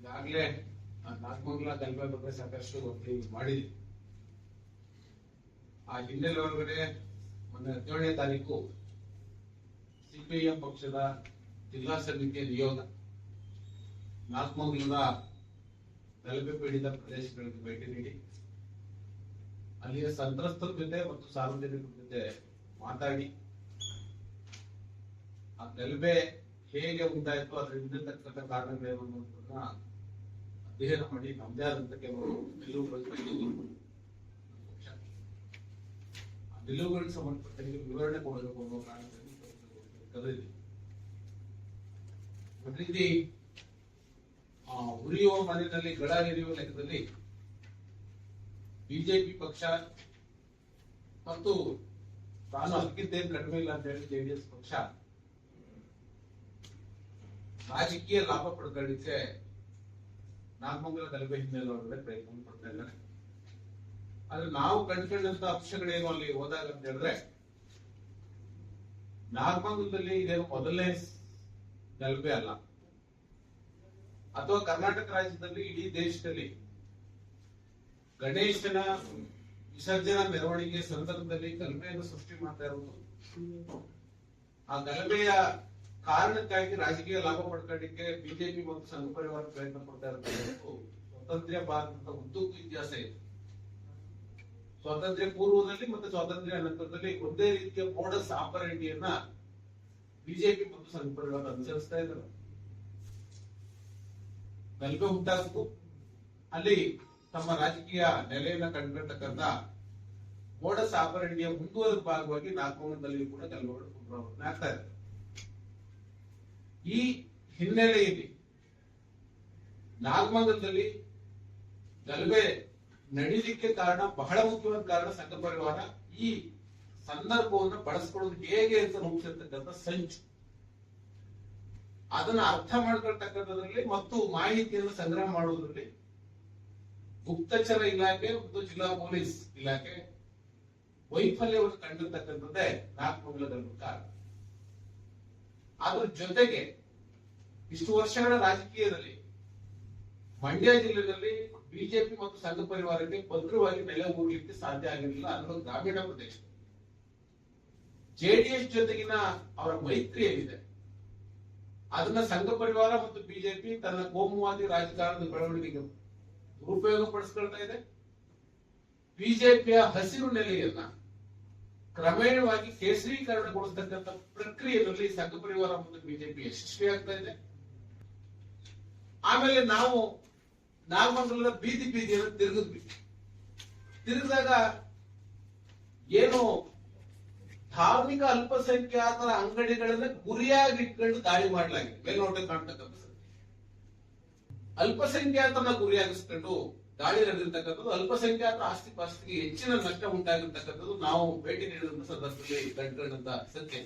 ಈಗಾಗಲೇ ನಾಗಮಂಗಲ ಗಲ್ಬೆ ಬಗ್ಗೆ ಸಾಕಷ್ಟು ವರದಿ ಮಾಡಿದ್ವಿ. ಆ ಹಿನ್ನೆಲೆ ಒಳಗಡೆ ಮೊನ್ನೆ 17ನೇ ತಾರೀಕು ಸಿಪಿಎಂ ಪಕ್ಷದ ಜಿಲ್ಲಾ ಸಮಿತಿಯ ನಿಯೋಗ ನಾಗಮಂಗಲದ ಗಲಭೆ ಪೀಡಿತ ಪ್ರದೇಶಗಳಿಗೆ ಭೇಟಿ ನೀಡಿ ಅಲ್ಲಿಯ ಸಂತ್ರಸ್ತರ ಜೊತೆ ಮತ್ತು ಸಾರ್ವಜನಿಕರ ಜೊತೆ ಮಾತಾಡಿ ಆ ಗಲಭೆ ಹೇಗೆ ಉಂಟಾಯಿತು ಅದರ ಹಿಂದಿರ್ತಕ್ಕಂಥ ಕಾರಣಗಳೇನು ಅನ್ನೋದನ್ನ ಅಧ್ಯಯನ ಮಾಡಿ ನಮ್ಮದೇ ಆದಂತ ಕೆಲವು ನಿಲುವುಗಳಿಗೆ ಸಂಬಂಧಪಟ್ಟಂಗೆ ವಿವರಣೆ ಕೊಡಬೇಕು ಅನ್ನೋ ಕಾರಣದಲ್ಲಿ ಕರೆದಿದೆ. ಒಂದು ರೀತಿ ಉರಿಯುವ ಮನೆಯಲ್ಲಿ ಗಳ ಹಿರಿಯುವ ಲೆಕ್ಕದಲ್ಲಿ ಬಿಜೆಪಿ ಪಕ್ಷ ಮತ್ತು ತಾನು ಅದಕ್ಕಿಂತ ಕಡಿಮೆ ಇಲ್ಲ ಅಂತ ಹೇಳಿ ಜೆಡಿಎಸ್ ಪಕ್ಷ ರಾಜಕೀಯ ಲಾಭ ಪಡ್ಕೊಳ್ಳಿಕ್ಕೆ ನಾಗಮಂಗಲ ಗಲಭೆ ಹಿನ್ನೆಲೆ ಒಳಗಡೆ ಪ್ರಯತ್ನ ಪಡ್ತಾ ಇದ್ದಾರೆ. ಆದ್ರೆ ನಾವು ಕಂಡುಕೊಂಡಂತ ಅಂಶಗಳೇನು ಅಲ್ಲಿ ಹೋದಾಗ ಅಂತ ಹೇಳಿದ್ರೆ, ನಾಗಮಂಗಲದಲ್ಲಿ ಇದೇನು ಮೊದಲನೇ ಗಲಭೆ ಅಲ್ಲ, ಅಥವಾ ಕರ್ನಾಟಕ ರಾಜ್ಯದಲ್ಲಿ ಇಡೀ ದೇಶದಲ್ಲಿ ಗಣೇಶನ ವಿಸರ್ಜನಾ ಮೆರವಣಿಗೆ ಸಂದರ್ಭದಲ್ಲಿ ಗಲಭೆಯನ್ನು ಸೃಷ್ಟಿ ಮಾಡ್ತಾ ಇರೋದು. ಆ ಗಲಭೆಯ ಕಾರಣಕ್ಕಾಗಿ ರಾಜಕೀಯ ಲಾಭ ಪಡ್ಕೊಳ್ಳಿಕ್ಕೆ ಬಿಜೆಪಿ ಮತ್ತು ಸಂಘ ಪರಿವಾರ ಪ್ರಯತ್ನ ಪಡ್ತಾ ಇರೋದು ಸ್ವಾತಂತ್ರ್ಯ ಭಾರತದ ಉದ್ದಕ್ಕೂ ಇತಿಹಾಸ ಇದೆ. ಸ್ವಾತಂತ್ರ್ಯ ಪೂರ್ವದಲ್ಲಿ ಮತ್ತು ಸ್ವಾತಂತ್ರ್ಯ ನಂತರದಲ್ಲಿ ಒಂದೇ ರೀತಿಯ ಮೋಡಸ್ ಆಪರೇಟಿಯನ್ನ ಬಿಜೆಪಿ ಮತ್ತು ಸಂಘ ಪರಿವಾರ ಅನುಸರಿಸ್ತಾ ಇದ್ದಾರೆ. ಗಲಭೆ ಉಂಟಾಗಬೇಕು, ಅಲ್ಲಿ ತಮ್ಮ ರಾಜಕೀಯ ನೆಲೆಯನ್ನ ಕಂಡುಕೊಳ್ತಕ್ಕಂಥ ಮೋಡಸ್ ಆಪರೇಟಿಯ ಮುಂದುವರೆದ ಭಾಗವಾಗಿ ನಾಗಮಂಗಲದಲ್ಲಿ ಕೂಡ ಗಲಭೆಗಳು ಪುನರಾವರ್ತನೆ ಆಗ್ತಾ ಇದೆ. ಈ ಹಿನ್ನೆಲೆಯಲ್ಲಿ ನಾಗಮಂಗಲದಲ್ಲಿ ಗಲಭೆ ನಡೀಲಿಕ್ಕೆ ಕಾರಣ, ಬಹಳ ಮುಖ್ಯವಾದ ಕಾರಣ, ಸಂಘ ಪರಿವಾರ ಈ ಸಂದರ್ಭವನ್ನು ಬಳಸ್ಕೊಳ್ಳೋದು ಹೇಗೆ ಅಂತ ರೂಪಿಸಿರ್ತಕ್ಕಂಥ ಸಂಚು, ಅದನ್ನ ಅರ್ಥ ಮಾಡ್ಕೊಳ್ತಕ್ಕಂಥದ್ರಲ್ಲಿ ಮತ್ತು ಮಾಹಿತಿಯನ್ನು ಸಂಗ್ರಹ ಮಾಡುವುದರಲ್ಲಿ ಗುಪ್ತಚರ ಇಲಾಖೆ ಮತ್ತು ಜಿಲ್ಲಾ ಪೊಲೀಸ್ ಇಲಾಖೆ ವೈಫಲ್ಯವನ್ನು ಕಂಡಿರ್ತಕ್ಕಂಥದ್ದೇ ನಾಗಮಂಗಲದಲ್ಲಿ ಕಾರಣ. ಅದ್ರ ಜೊತೆಗೆ ಇಷ್ಟು ವರ್ಷಗಳ ರಾಜಕೀಯದಲ್ಲಿ ಮಂಡ್ಯ ಜಿಲ್ಲೆಯಲ್ಲಿ ಬಿಜೆಪಿ ಮತ್ತು ಸಂಘ ಪರಿವಾರಕ್ಕೆ ಭದ್ರವಾಗಿ ನೆಲೆ ಊರಲಿಕ್ಕೆ ಸಾಧ್ಯ ಆಗಿರಲಿಲ್ಲ. ಅದರಲ್ಲೂ ಗ್ರಾಮೀಣ ಪ್ರದೇಶ ಜೆಡಿಎಸ್ ಜೊತೆಗಿನ ಅವರ ಮೈತ್ರಿ ಏನಿದೆ ಅದನ್ನ ಸಂಘ ಪರಿವಾರ ಮತ್ತು ಬಿಜೆಪಿ ತನ್ನ ಕೋಮುವಾದಿ ರಾಜಕಾರಣದ ಬೆಳವಣಿಗೆಗೆ ದುರುಪಯೋಗ ಪಡಿಸ್ಕೊಳ್ತಾ ಇದೆ. ಬಿಜೆಪಿಯ ಹಸಿರು ನೆಲೆಯನ್ನ ಕ್ರಮೇಣವಾಗಿ ಕೇಸರೀಕರಣಗೊಳಿಸತಕ್ಕಂಥ ಪ್ರಕ್ರಿಯೆಯಲ್ಲಿ ಸಂಘ ಪರಿವಾರ ಮತ್ತು ಬಿಜೆಪಿ ಯಶಸ್ವಿ ಆಗ್ತಾ ಇದೆ. ಆಮೇಲೆ ನಾವು ನಾಗಮಂಗಲದ ಬೀದಿ ಬೀದಿಯನ್ನು ತಿರುಗಿದಾಗ ಏನು ಧಾರ್ಮಿಕ ಅಲ್ಪಸಂಖ್ಯಾತರ ಅಂಗಡಿಗಳನ್ನ ಗುರಿಯಾಗಿ ಇಟ್ಕೊಂಡು ದಾಳಿ ಮಾಡಲಾಗಿದೆ. ಮೇಲ್ನೋಟ ಕಾಣ್ತಕ್ಕಂಥ ಅಲ್ಪಸಂಖ್ಯಾತರನ್ನ ಗುರಿಯಾಗಿಸ್ಕೊಂಡು ದಾಳಿ ನಡೆದಿರ್ತಕ್ಕಂಥದ್ದು, ಅಲ್ಪಸಂಖ್ಯಾತರ ಆಸ್ತಿ ಪಾಸ್ತಿಗೆ ಹೆಚ್ಚಿನ ನಷ್ಟ ಉಂಟಾಗಿರ್ತಕ್ಕಂಥದ್ದು ನಾವು ಭೇಟಿ ನೀಡಿದಂತ ಸಂದರ್ಭದಲ್ಲಿ ಕಂಡುಕೊಂಡಂತ ಸತ್ಯ.